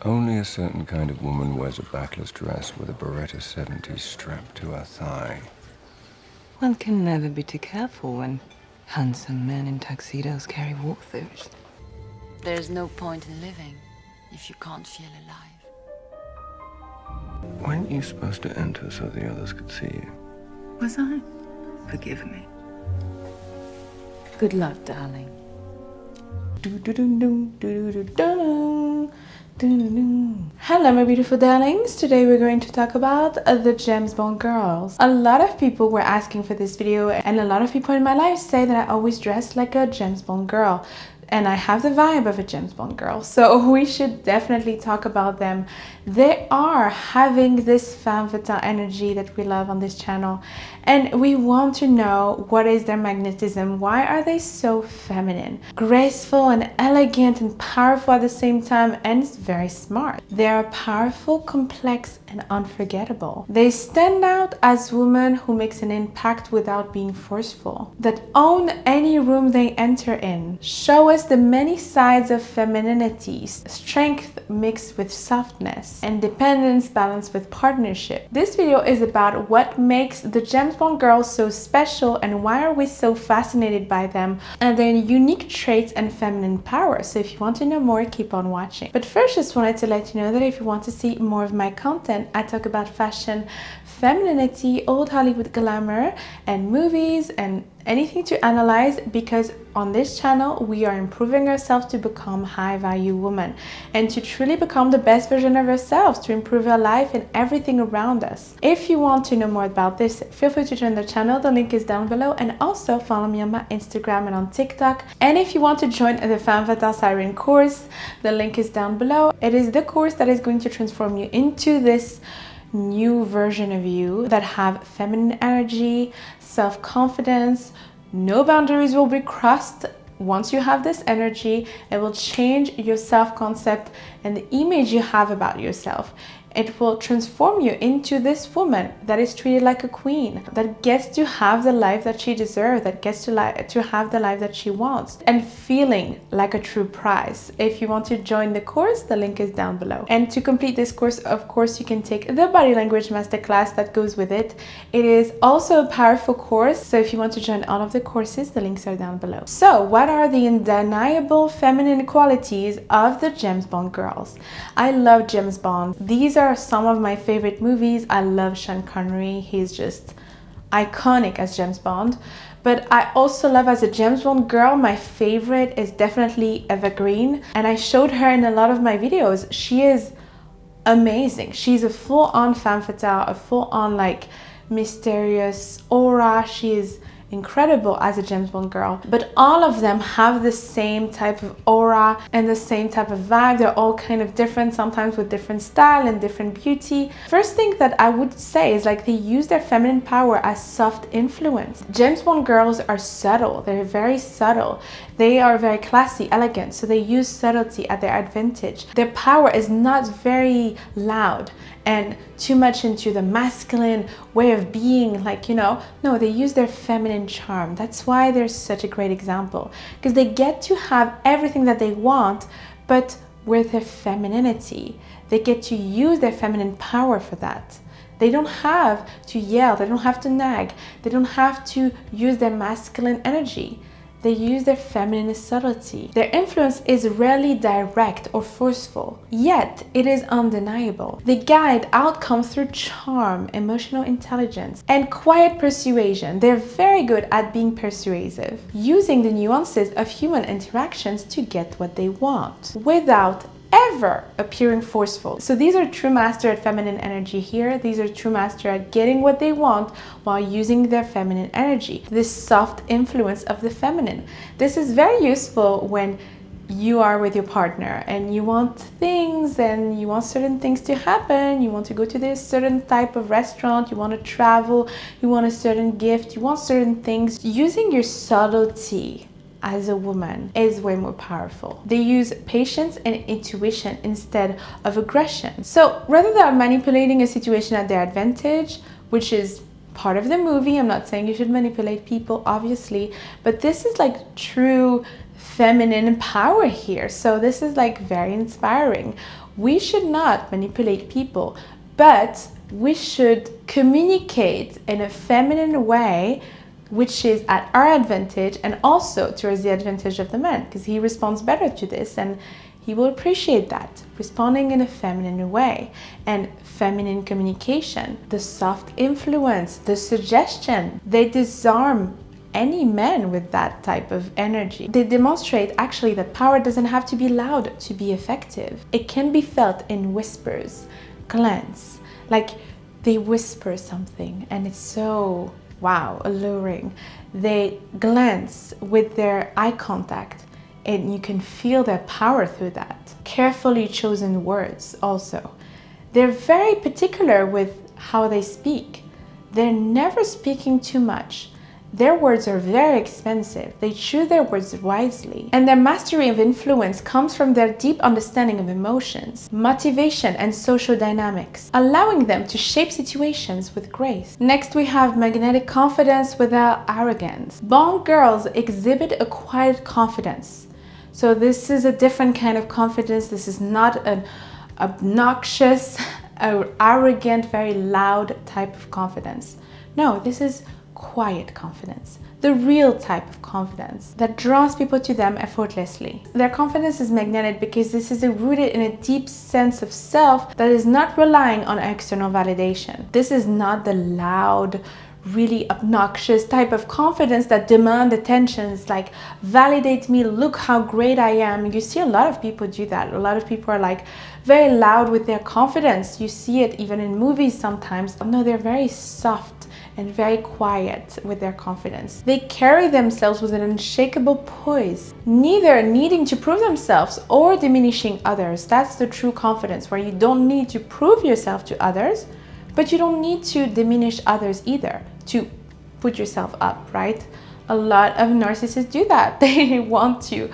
Only a certain kind of woman wears a backless dress with a Beretta 70s strapped to her thigh. One can never be too careful when handsome men in tuxedos carry walkthroughs. There's no point in living if you can't feel alive. Weren't you supposed to enter so the others could see you? Was I? Forgive me. Good luck, darling. Hello my beautiful darlings, today we're going to talk about the James Bond girls. A lot of people were asking for this video and a lot of people in my life say that I always dress like a James Bond girl. And I have the vibe of a James Bond girl, so we should definitely talk about them. They are having this femme fatale energy that we love on this channel, and we want to know what is their magnetism. Why are they so feminine, graceful and elegant and powerful at the same time, and very smart? They are powerful, complex and unforgettable. They stand out as women who makes an impact without being forceful, that own any room they enter in, show us the many sides of femininity, strength mixed with softness, independence balanced with partnership. This video is about what makes the James Bond girls so special and why are we so fascinated by them and their unique traits and feminine power. So if you want to know more, keep on watching. But first, just wanted to let you know that if you want to see more of my content, I talk about fashion, femininity, old Hollywood glamour and movies and anything to analyze, because on this channel we are improving ourselves to become high value women and to truly become the best version of ourselves, to improve our life and everything around us. If you want to know more about this, feel free to join the channel, the link is down below, and also follow me on my Instagram and on TikTok. And if you want to join the Femme Fatale Siren course, the link is down below. It is the course that is going to transform you into this new version of you that have feminine energy, self-confidence. No boundaries will be crossed. Once you have this energy, it will change your self-concept and the image you have about yourself. It will transform you into this woman that is treated like a queen, that gets to have the life that she deserves, that gets to have the life that she wants, and feeling like a true prize. If you want to join the course, the link is down below. And to complete this course, of course, you can take the body language masterclass that goes with it. It is also a powerful course, so if you want to join all of the courses, the links are down below. So what are the undeniable feminine qualities of the James Bond girls? I love James Bond. These are some of my favorite movies. I love Sean Connery. He's just iconic as James Bond. But I also love, as a James Bond girl, my favorite is definitely Eva Green. And I showed her in a lot of my videos. She is amazing. She's a full-on femme fatale, a full-on like mysterious aura. She is incredible as a James Bond girl, but all of them have the same type of aura and the same type of vibe. They're all kind of different, sometimes with different style and different beauty. First thing that I would say is like they use their feminine power as soft influence. James Bond girls are subtle. They're very subtle. They are very classy, elegant, so they use subtlety at their advantage. Their power is not very loud and too much into the masculine way of being, like, you know, no, they use their feminine charm. That's why they're such a great example, because they get to have everything that they want, but with their femininity. They get to use their feminine power for that. They don't have to yell, they don't have to nag, they don't have to use their masculine energy. They use their feminine subtlety. Their influence is rarely direct or forceful, yet it is undeniable. They guide outcomes through charm, emotional intelligence, and quiet persuasion. They're very good at being persuasive, using the nuances of human interactions to get what they want, without ever appearing forceful. So these are true master at feminine energy here. These are true master at getting what they want while using their feminine energy. This soft influence of the feminine. This is very useful when you are with your partner and you want things and you want certain things to happen. You want to go to this certain type of restaurant, you want to travel, you want a certain gift, you want certain things. Using your subtlety as a woman is way more powerful. They use patience and intuition instead of aggression. So rather than manipulating a situation at their advantage, which is part of the movie, I'm not saying you should manipulate people, obviously, but this is like true feminine power here. So this is like very inspiring. We should not manipulate people, but we should communicate in a feminine way, which is at our advantage and also towards the advantage of the man, because he responds better to this and he will appreciate that, responding in a feminine way. And feminine communication, the soft influence, the suggestion, they disarm any man with that type of energy. They demonstrate actually that power doesn't have to be loud to be effective. It can be felt in whispers, glance, like they whisper something and it's so, wow, alluring. They glance with their eye contact and you can feel their power through that. Carefully chosen words also. They're very particular with how they speak. They're never speaking too much. Their words are very expensive. They choose their words wisely. And their mastery of influence comes from their deep understanding of emotions, motivation, and social dynamics, allowing them to shape situations with grace. Next, we have magnetic confidence without arrogance. Bond girls exhibit a quiet confidence. So this is a different kind of confidence. This is not an obnoxious, arrogant, very loud type of confidence. No, this is quiet confidence, the real type of confidence that draws people to them effortlessly. Their confidence is magnetic because this is rooted in a deep sense of self that is not relying on external validation. This is not the loud, really obnoxious type of confidence that demand attention. It's like, validate me, look how great I am. You see a lot of people do that. A lot of people are like very loud with their confidence. You see it even in movies sometimes. No, they're very soft and very quiet with their confidence. They carry themselves with an unshakable poise, neither needing to prove themselves or diminishing others. That's the true confidence, where you don't need to prove yourself to others, but you don't need to diminish others either to put yourself up, right? A lot of narcissists do that. They want to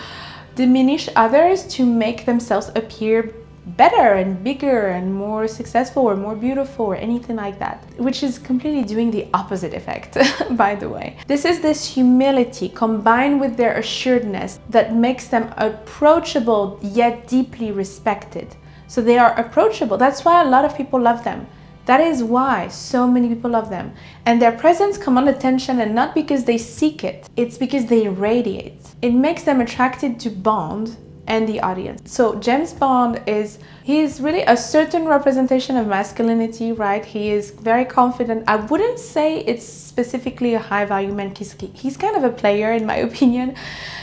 diminish others to make themselves appear better and bigger and more successful or more beautiful or anything like that, which is completely doing the opposite effect, by the way. This is this humility combined with their assuredness that makes them approachable yet deeply respected. So they are approachable. That's why a lot of people love them. That is why so many people love them. And their presence commands attention, and not because they seek it, it's because they radiate. It makes them attracted to Bond and the audience. So James Bond he's really a certain representation of masculinity, right? He is very confident. I wouldn't say it's specifically a high value man. He's kind of a player in my opinion,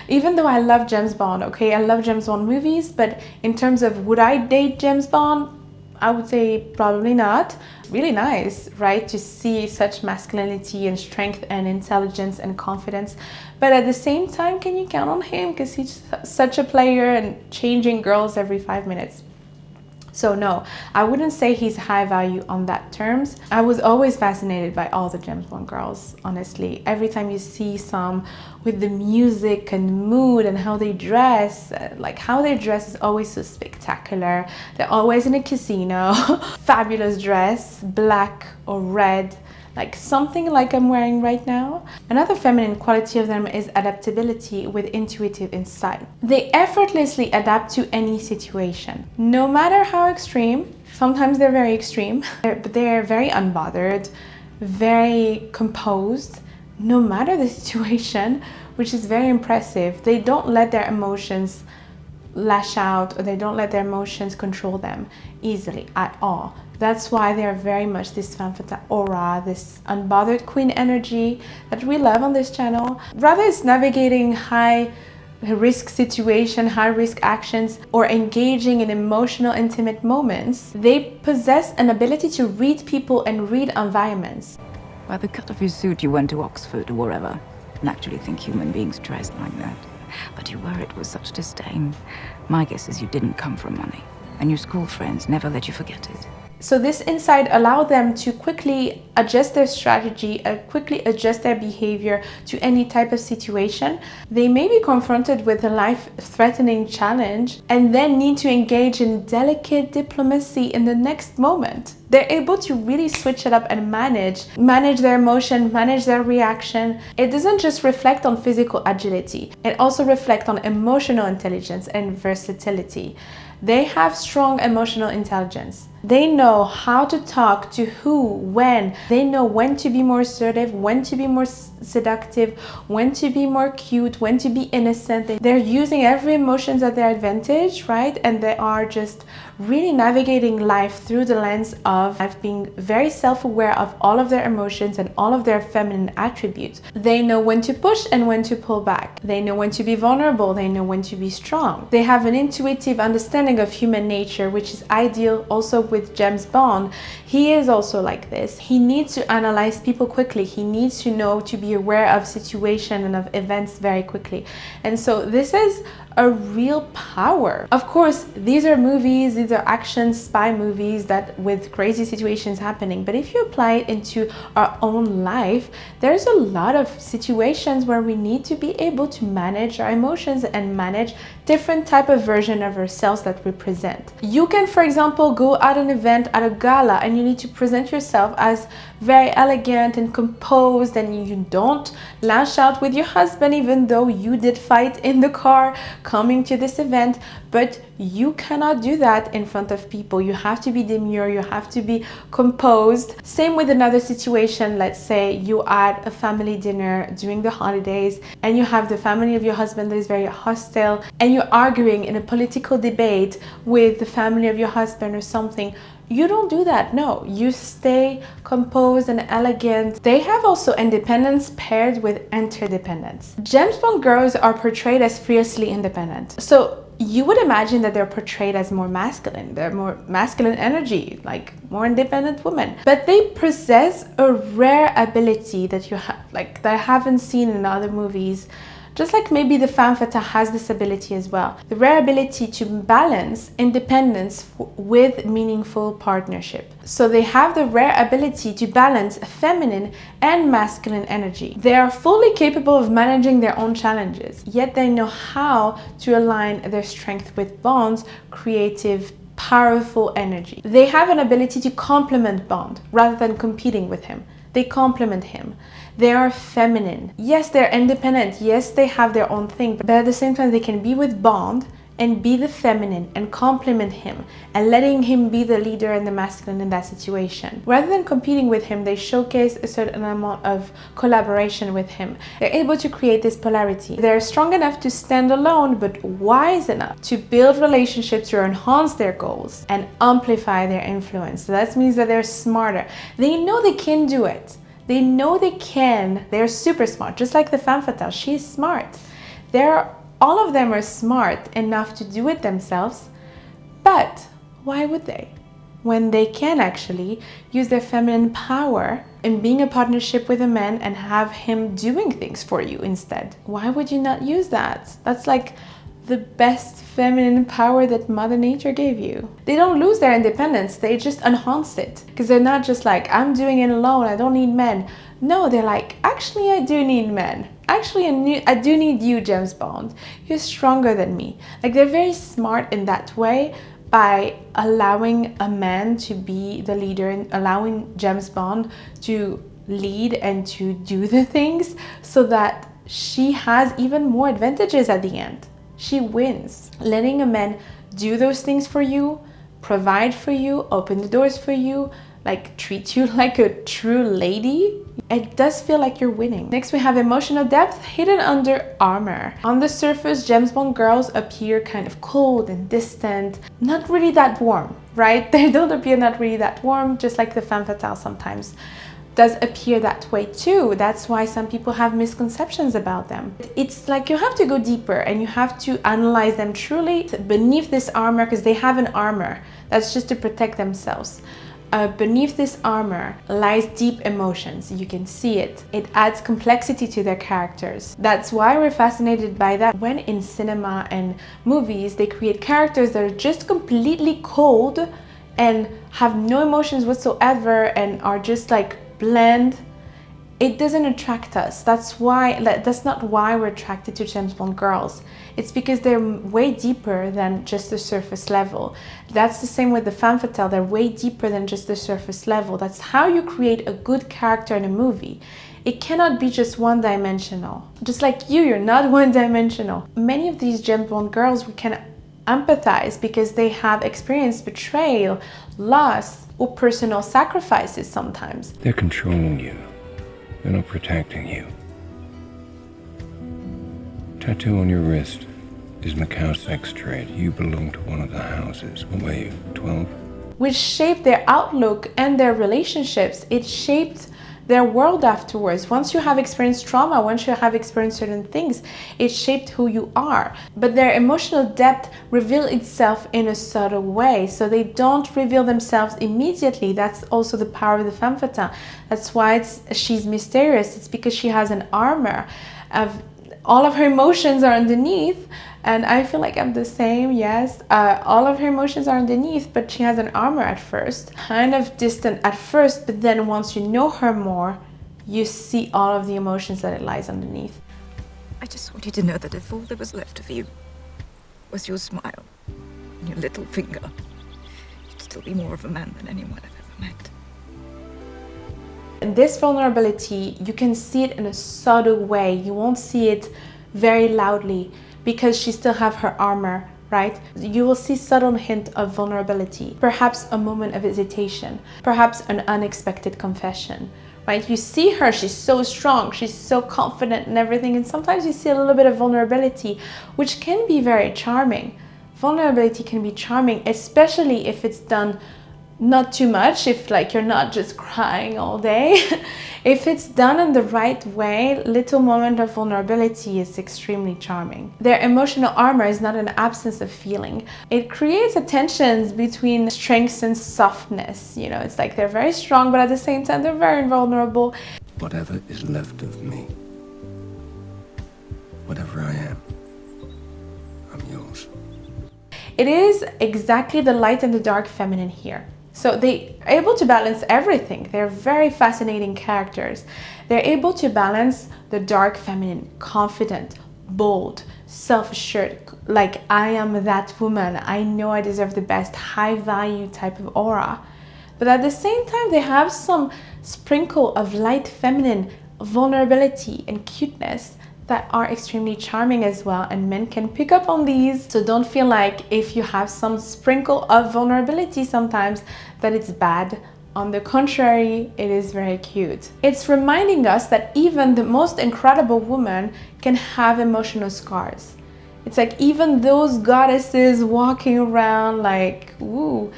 even though I love James Bond, okay? I love James Bond movies, but in terms of would I date James Bond? I would say probably not. Really nice, right? To see such masculinity and strength and intelligence and confidence. But at the same time, can you count on him? Because he's such a player and changing girls every 5 minutes. So no, I wouldn't say he's high value on that terms. I was always fascinated by all the James Bond girls, honestly. Every time you see some with the music and mood and how they dress, like how they dress is always so spectacular. They're always in a casino, fabulous dress, black or red, like something like I'm wearing right now. Another feminine quality of them is adaptability with intuitive insight. They effortlessly adapt to any situation, no matter how extreme. Sometimes they're very extreme, but they're very unbothered, very composed, no matter the situation, which is very impressive. They don't let their emotions lash out, or they don't let their emotions control them easily at all. That's why they are very much this femme fatale aura, this unbothered queen energy that we love on this channel. Rather it's navigating high risk situation, high risk actions, or engaging in emotional intimate moments, they possess an ability to read people and read environments. By the cut of your suit, you went to Oxford or wherever, and actually think human beings dress like that. But you wear it with such disdain. My guess is you didn't come from money, and your school friends never let you forget it. So this insight allowed them to quickly adjust their strategy, quickly adjust their behavior to any type of situation. They may be confronted with a life-threatening challenge and then need to engage in delicate diplomacy in the next moment. They're able to really switch it up and manage their emotion, manage their reaction. It doesn't just reflect on physical agility. It also reflects on emotional intelligence and versatility. They have strong emotional intelligence. They know how to talk to who, when. They know when to be more assertive, when to be more seductive, when to be more cute, when to be innocent. They're using every emotion at their advantage, right? And they are just really navigating life through the lens of being very self-aware of all of their emotions and all of their feminine attributes. They know when to push and when to pull back. They know when to be vulnerable. They know when to be strong. They have an intuitive understanding of human nature, which is ideal also with James Bond. He is also like this. He needs to analyze people quickly. He needs to know to be aware of situation and of events very quickly. And so this is a real power. Of course, these are movies, these are action spy movies that with crazy situations happening. But if you apply it into our own life, there's a lot of situations where we need to be able to manage our emotions and manage different type of version of ourselves that we present. You can, for example, go at an event at a gala and you need to present yourself as very elegant and composed, and you don't lash out with your husband even though you did fight in the car coming to this event. But you cannot do that in front of people. You have to be demure, you have to be composed. Same with another situation. Let's say you at a family dinner during the holidays and you have the family of your husband that is very hostile, and you're arguing in a political debate with the family of your husband or something. You don't do that. No, you stay composed and elegant. They have also independence paired with interdependence. James Bond girls are portrayed as fiercely independent. So you would imagine that they're portrayed as more masculine. They're more masculine energy, like more independent women. But they possess a rare ability that that I haven't seen in other movies. Just like maybe the femme fatale has this ability as well. The rare ability to balance independence with meaningful partnership. So they have the rare ability to balance feminine and masculine energy. They are fully capable of managing their own challenges, yet they know how to align their strength with Bond's creative, powerful energy. They have an ability to complement Bond rather than competing with him. They complement him. They are feminine. Yes, they're independent. Yes, they have their own thing. But at the same time, they can be with Bond and be the feminine and complement him and letting him be the leader and the masculine in that situation. Rather than competing with him, they showcase a certain amount of collaboration with him. They're able to create this polarity. They're strong enough to stand alone, but wise enough to build relationships to enhance their goals and amplify their influence. So that means that they're smarter. They know they can do it. They know they can. They're super smart, just like the femme fatale. She's smart. All of them are smart enough to do it themselves, but why would they? When they can actually use their feminine power in being a partnership with a man and have him doing things for you instead. Why would you not use that? That's like the best feminine power that Mother Nature gave you. They don't lose their independence, they just enhance it. Because they're not just like, I'm doing it alone, I don't need men. No, they're like, actually I do need men. Actually, I do need you, James Bond. You're stronger than me. Like, they're very smart in that way by allowing a man to be the leader and allowing James Bond to lead and to do the things so that she has even more advantages at the end. She wins. Letting a man do those things for you, provide for you, open the doors for you, like treat you like a true lady, it does feel like you're winning. Next, we have emotional depth hidden under armor. On the surface, James Bond girls appear kind of cold and distant, not really that warm, right? They don't appear not really that warm, just like the femme fatale sometimes does appear that way too. That's why some people have misconceptions about them. It's like you have to go deeper and you have to analyze them truly beneath this armor, because they have an armor that's just to protect themselves. Beneath this armor lies deep emotions. You can see it. It adds complexity to their characters. That's why we're fascinated by that. When in cinema and movies, they create characters that are just completely cold and have no emotions whatsoever and are just like bland, it doesn't attract us. That's not why we're attracted to James Bond girls. It's because they're way deeper than just the surface level. That's the same with the femme fatale. They're way deeper than just the surface level. That's how you create a good character in a movie. It cannot be just one-dimensional. Just like you're not one-dimensional. Many of these James Bond girls, we can empathize because they have experienced betrayal, loss, or personal sacrifices sometimes. They're controlling you. They're not protecting you. Tattoo on your wrist is Macau's sex trade. You belong to one of the houses. What were you, 12? Which shaped their outlook and their relationships. It shaped their world afterwards. Once you have experienced trauma, once you have experienced certain things, it shaped who you are. But their emotional depth reveals itself in a subtle way. So they don't reveal themselves immediately. That's also the power of the femme fatale. That's why she's mysterious. It's because she has an armor of all of her emotions are underneath. And I feel like I'm the same, yes. All of her emotions are underneath, but she has an armor at first. Kind of distant at first, but then once you know her more, you see all of the emotions that it lies underneath. I just want you to know that if all there was left of you was your smile and your little finger, you'd still be more of a man than anyone I've ever met. And this vulnerability, you can see it in a subtle way. You won't see it very loudly, because she still have her armor, right? You will see subtle hint of vulnerability, perhaps a moment of hesitation, perhaps an unexpected confession, right? You see her, she's so strong, she's so confident and everything, and sometimes you see a little bit of vulnerability, which can be very charming. Vulnerability can be charming, especially if it's done not too much, if like you're not just crying all day. If it's done in the right way, little moment of vulnerability is extremely charming. Their emotional armor is not an absence of feeling. It creates a tension between strength and softness. You know, it's like they're very strong, but at the same time, they're very vulnerable. Whatever is left of me, whatever I am, I'm yours. It is exactly the light and the dark feminine here. So they're able to balance everything. They're very fascinating characters. They're able to balance the dark feminine, confident, bold, self-assured, like I am that woman, I know I deserve the best, high value type of aura. But at the same time, they have some sprinkle of light feminine vulnerability and cuteness that are extremely charming as well, and men can pick up on these. So don't feel like if you have some sprinkle of vulnerability sometimes that it's bad. On the contrary, it is very cute. It's reminding us that even the most incredible woman can have emotional scars. It's like even those goddesses walking around like, ooh,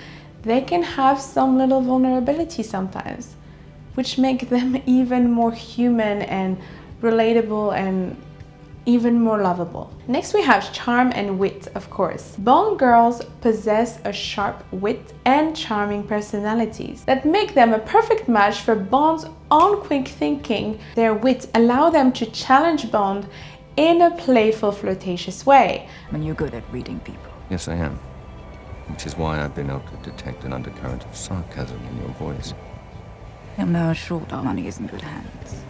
they can have some little vulnerability sometimes, which make them even more human and relatable and even more lovable. Next we have charm and wit, of course. Bond girls possess a sharp wit and charming personalities that make them a perfect match for Bond's own quick thinking. Their wit allow them to challenge Bond in a playful, flirtatious way. And you're good at reading people. Yes, I am. Which is why I've been able to detect an undercurrent of sarcasm in your voice. You'll know short our money is in good hands.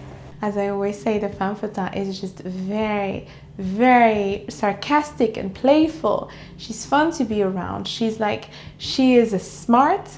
As I always say, the femme fatale is just very, very sarcastic and playful. She's fun to be around. She is a smart,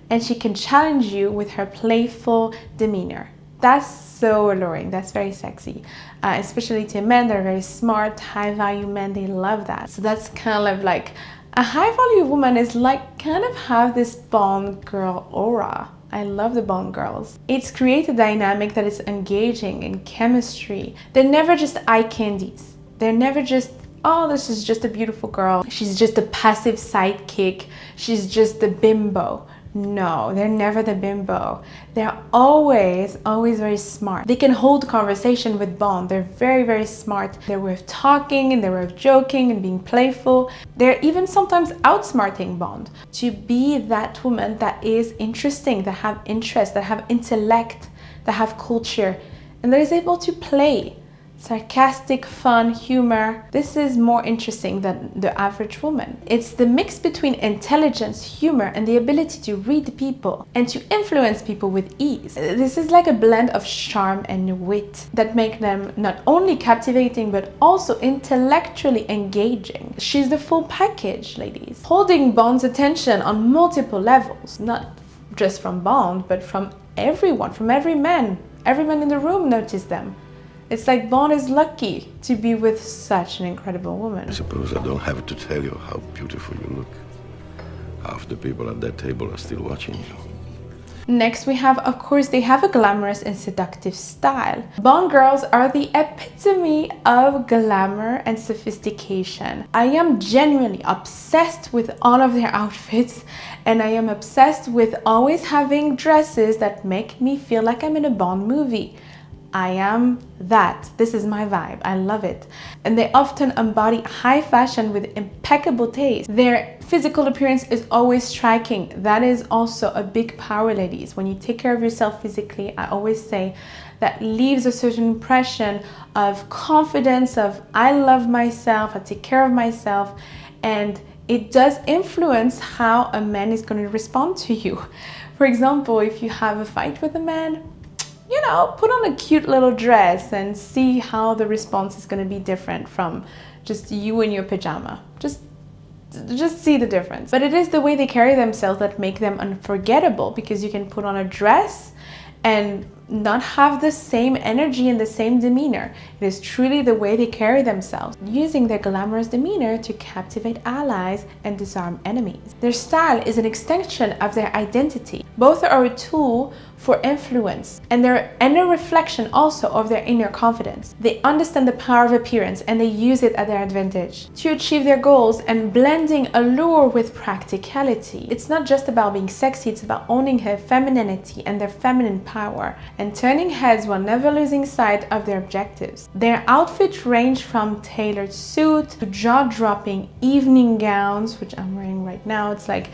and she can challenge you with her playful demeanor. That's so alluring. That's very sexy. Especially to men, they're very smart, high value men. They love that. So that's kind of like a high value woman is like kind of have this Bond girl aura. I love the Bond girls. It's created a dynamic that is engaging in chemistry. They're never just eye candies. They're never just, oh, this is just a beautiful girl. She's just a passive sidekick. She's just a bimbo. No, they're never the bimbo. They're always very smart. They can hold conversation with Bond. They're very, very smart. They're worth talking and they're worth joking and being playful. They're even sometimes outsmarting Bond. To be that woman that is interesting, that have interest, that have intellect, that have culture, and that is able to play. Sarcastic, fun, humor. This is more interesting than the average woman. It's the mix between intelligence, humor, and the ability to read people and to influence people with ease. This is like a blend of charm and wit that make them not only captivating but also intellectually engaging. She's the full package, ladies. Holding Bond's attention on multiple levels, not just from Bond, but from everyone, from every man. Everyone in the room noticed them. It's like Bond is lucky to be with such an incredible woman. I suppose I don't have to tell you how beautiful you look. Half the people at that table are still watching you. Next we have, of course, they have a glamorous and seductive style. Bond girls are the epitome of glamour and sophistication. I am genuinely obsessed with all of their outfits, and I am obsessed with always having dresses that make me feel like I'm in a Bond movie. I am that. This is my vibe. I love it. And they often embody high fashion with impeccable taste. Their physical appearance is always striking. That is also a big power, ladies. When you take care of yourself physically, I always say that leaves a certain impression of confidence, of I love myself, I take care of myself, and it does influence how a man is going to respond to you. For example, if you have a fight with a man, you know, put on a cute little dress and see how the response is going to be different from just you in your pajama. Just see the difference. But it is the way they carry themselves that make them unforgettable, because you can put on a dress and not have the same energy and the same demeanor. It is truly the way they carry themselves, using their glamorous demeanor to captivate allies and disarm enemies. Their style is an extension of their identity. Both are a tool for influence, and they're a reflection also of their inner confidence. They understand the power of appearance and they use it at their advantage to achieve their goals, and blending allure with practicality. It's not just about being sexy, it's about owning her femininity and their feminine power, and turning heads while never losing sight of their objectives. Their outfits range from tailored suit to jaw-dropping evening gowns, which I'm wearing right now. It's like,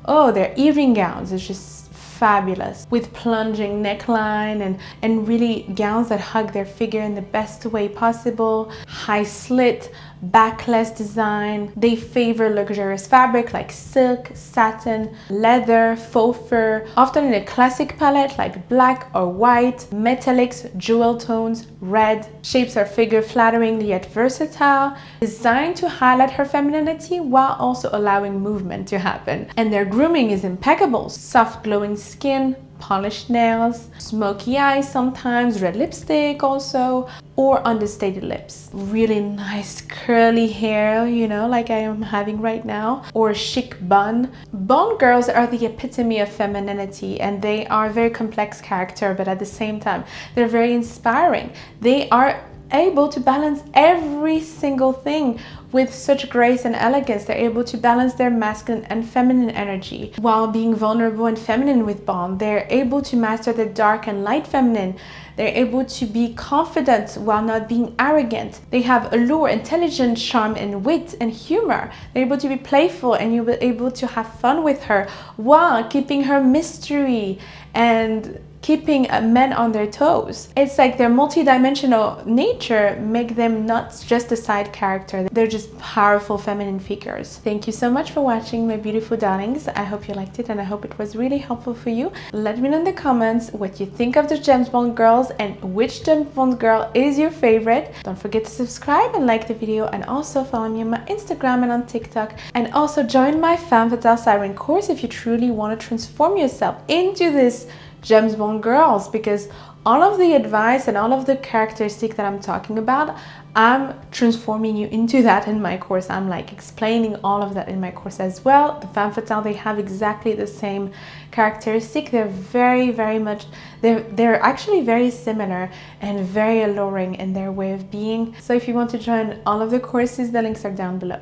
oh, their evening gowns is just fabulous, with plunging neckline and really gowns that hug their figure in the best way possible. High slit, backless design. They favor luxurious fabric like silk, satin, leather, faux fur, often in a classic palette like black or white, metallics, jewel tones, red. Shapes are figure flattering yet versatile, designed to highlight her femininity while also allowing movement to happen. And their grooming is impeccable. Soft glowing skin, polished nails, smoky eyes sometimes, red lipstick also, or understated lips. Really nice curly hair, you know, like I am having right now, or a chic bun. Bond girls are the epitome of femininity, and they are a very complex character, but at the same time, they're very inspiring. They are able to balance every single thing with such grace and elegance. They're able to balance their masculine and feminine energy while being vulnerable and feminine with Bond. They're able to master the dark and light feminine. They're able to be confident while not being arrogant. They have allure, intelligence, charm, and wit and humor. They're able to be playful, and you'll be able to have fun with her while keeping her mystery and keeping men on their toes. It's like their multi-dimensional nature make them not just a side character. They're just powerful feminine figures. Thank you so much for watching, my beautiful darlings. I hope you liked it, and I hope it was really helpful for you. Let me know in the comments what you think of the James Bond girls and which James Bond girl is your favorite. Don't forget to subscribe and like the video, and also follow me on my Instagram and on TikTok, and also join my Femme Fatale Siren course if you truly want to transform yourself into this James Bond girls, because all of the advice and all of the characteristics that I'm talking about, I'm transforming you into that in my course. I'm like explaining all of that in my course as well. The Femme Fatale, they have exactly the same characteristic. They're very much, they're actually very similar and very alluring in their way of being. So if you want to join all of the courses, the links are down below.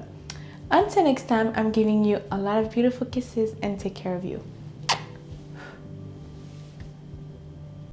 Until next time, I'm giving you a lot of beautiful kisses, and take care of you.